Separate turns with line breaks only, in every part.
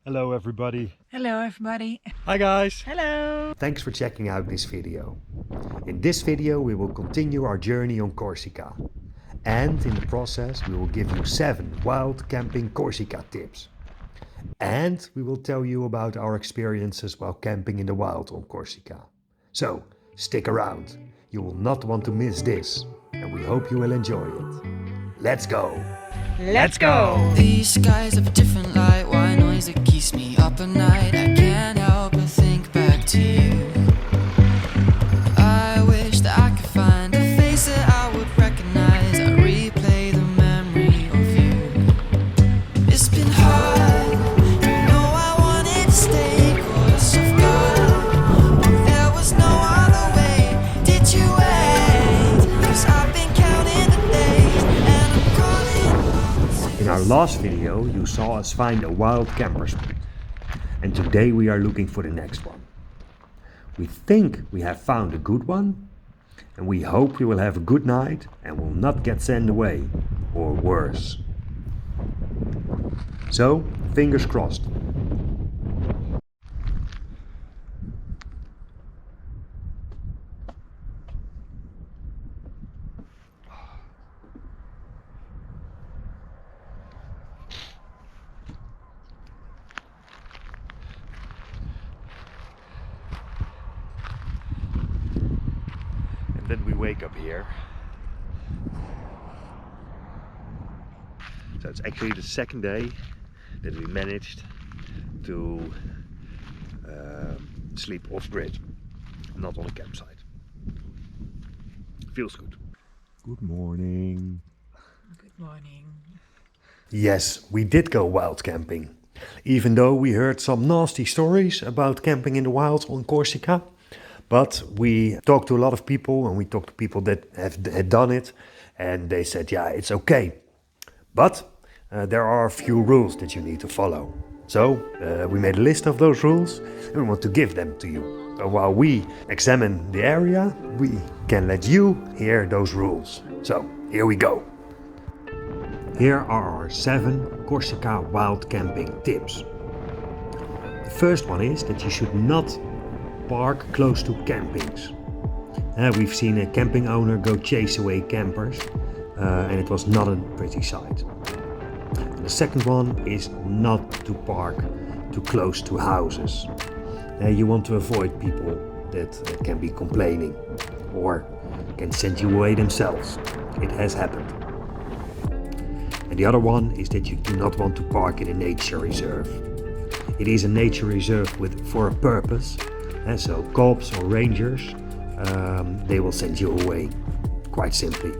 Hello everybody.
Hello everybody.
Hi guys.
Hello.
Thanks for checking out this video. In this video we will continue our journey on Corsica. And in the process we will give you 7 wild camping Corsica tips. And we will tell you about our experiences while camping in the wild on Corsica. So stick around, you will not want to miss this. And we hope you will enjoy it. Let's go!
Let's go!
These skies have a different light, white noise that keeps me up at night. I can't help but think back to you. I wish that I could find a face that I would recognize. I replay the memory of you. It's been hard, you know I wanted to stay close of God. There was no other way, did you wait? 'Cause I've been counting the days and I'm calling.
In our last video you saw us find a wild camper spot. And today we are looking for the next one. We think we have found a good one, and we hope we will have a good night and will not get sent away, or worse. So, fingers crossed.
Then we wake up here. So it's actually the second day that we managed to sleep off-grid, not on a campsite. Feels good. Good morning.
Good morning.
Yes, we did go wild camping. Even though we heard some nasty stories about camping in the wild on Corsica. But we talked to a lot of people, and we talked to people that had done it, and they said, yeah, it's okay. But there are a few rules that you need to follow. So we made a list of those rules, and we want to give them to you. So while we examine the area, we can let you hear those rules. So here we go. Here are our 7 Corsica wild camping tips. The first one is that you should not park close to campings. We've seen a camping owner go chase away campers, and it was not a pretty sight. And the second one is not to park too close to houses. You want to avoid people that can be complaining or can send you away themselves. It has happened. And the other one is that you do not want to park in a nature reserve. It is a nature reserve for a purpose. And so cops or rangers, they will send you away, quite simply.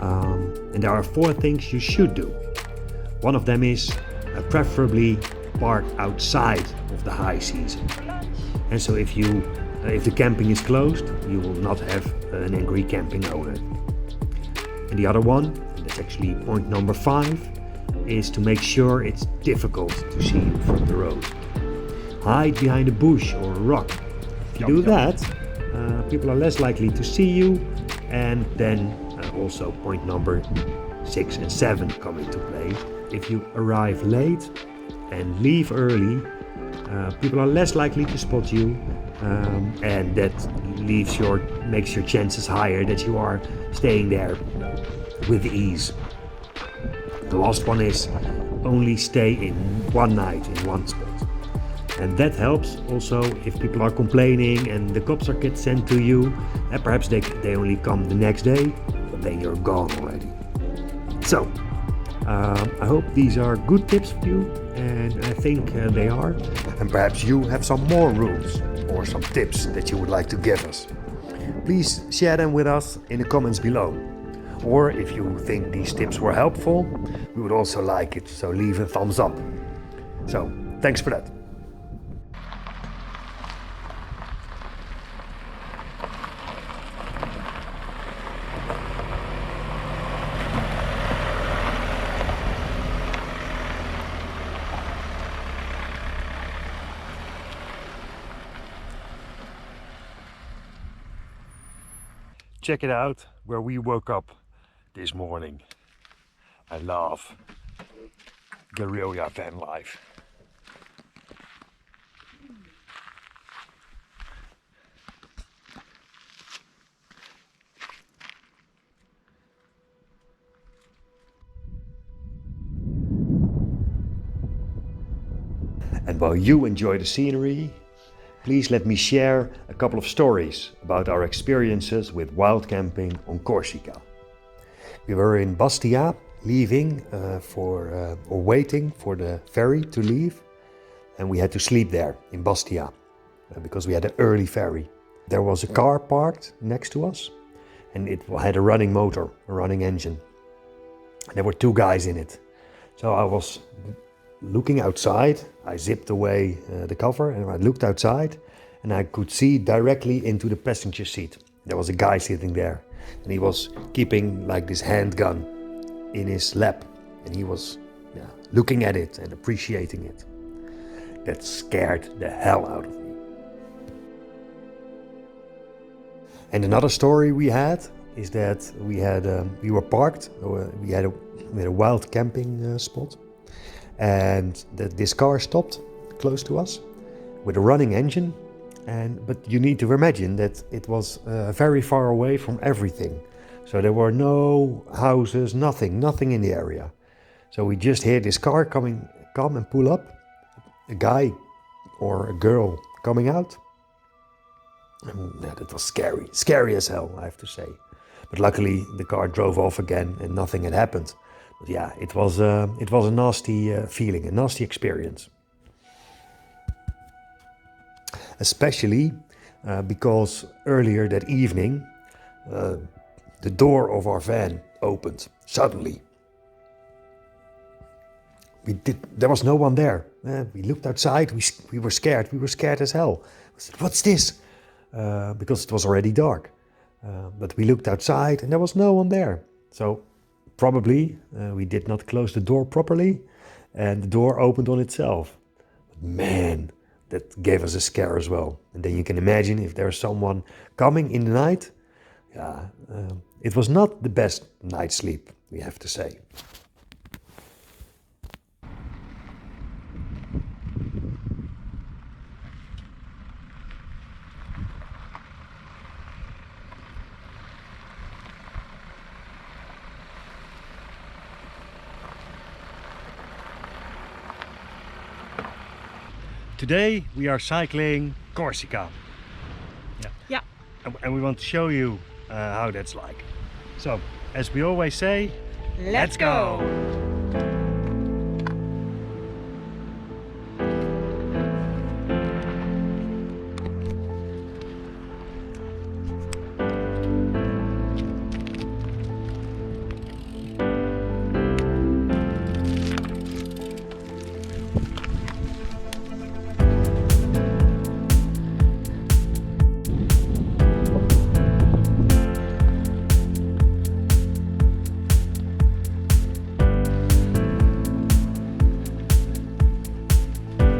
And there are 4 things you should do. One of them is preferably park outside of the high season. And so if the camping is closed, you will not have an angry camping owner. And the other one, and that's actually point number 5, is to make sure it's difficult to see you from the road. Hide behind a bush or a rock. If you do that, people are less likely to see you, and then also point number 6 and 7 come into play. If you arrive late and leave early, people are less likely to spot you, and that makes your chances higher that you are staying there with ease. The last one is only stay in one night in one spot. And that helps also if people are complaining and the cops are get sent to you, and perhaps they only come the next day, but then you're gone already. So, I hope these are good tips for you, and I think they are. And perhaps you have some more rules or some tips that you would like to give us. Please share them with us in the comments below. Or if you think these tips were helpful, we would also like it, so leave a thumbs up. So, thanks for that.
Check it out where we woke up this morning. I love guerrilla van life.
And while you enjoy the scenery, please let me share a couple of stories about our experiences with wild camping on Corsica. We were in Bastia, leaving or waiting for the ferry to leave, and we had to sleep there in Bastia because we had an early ferry. There was a car parked next to us, and it had a running motor, a running engine. There were 2 guys in it. So I was looking outside. I zipped away the cover and I looked outside, and I could see directly into the passenger seat. There was a guy sitting there, and he was keeping like this handgun in his lap, and he was looking at it and appreciating it. That scared the hell out of me. And another story we had is that we were parked. We had a wild camping spot, and this car stopped close to us with a running engine. But you need to imagine that it was very far away from everything. So there were no houses, nothing in the area. So we just hear this car come and pull up, a guy or a girl coming out. And that was scary as hell, I have to say. But luckily the car drove off again and nothing had happened. But yeah, it was a nasty feeling, a nasty experience. Especially because earlier that evening, the door of our van opened suddenly. There was no one there. We looked outside. We were scared. We were scared as hell. I said, "What's this?" Because it was already dark. But we looked outside and there was no one there. So probably we did not close the door properly, and the door opened on itself. But man, that gave us a scare as well. And then you can imagine if there's someone coming in the night. It was not the best night's sleep, we have to say. Today we are cycling Corsica.
Yeah.
And we want to show you how that's like. So, as we always say,
Let's go!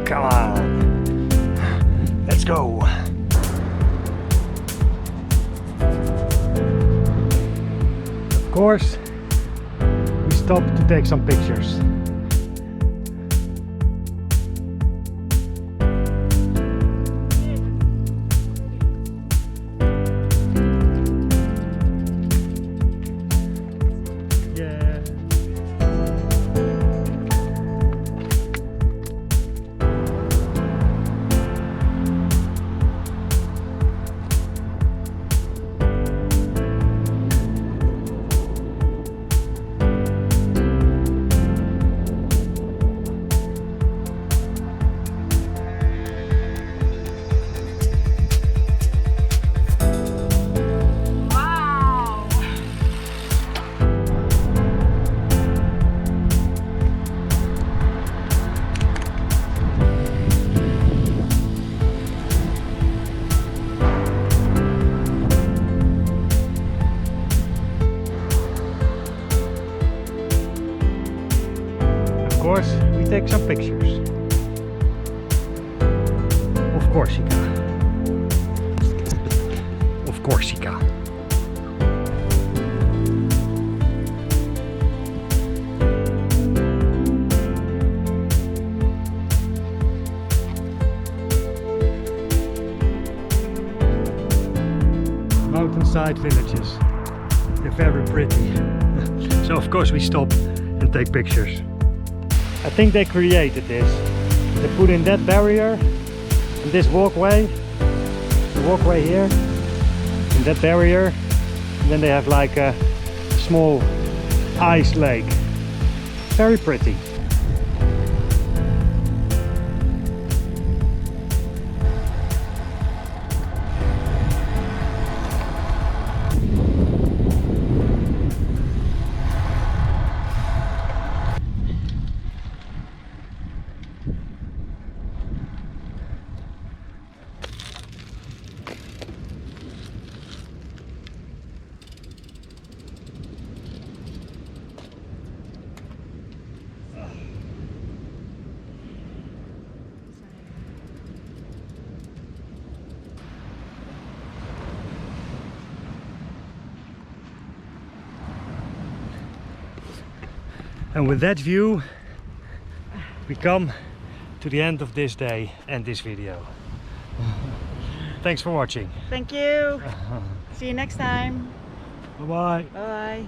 Come on, let's go. Of course, we stopped to take some pictures. Of course, we take some pictures of Corsica. Of Corsica. Mountainside villages. They're very pretty. So of course we stop and take pictures. I think they created this They put in that barrier, and this walkway, the walkway here, and that barrier, and then they have like a small ice lake. Very pretty. And with that view, we come to the end of this day and this video. Thanks for watching.
Thank you. See you next time.
Bye bye.
Bye.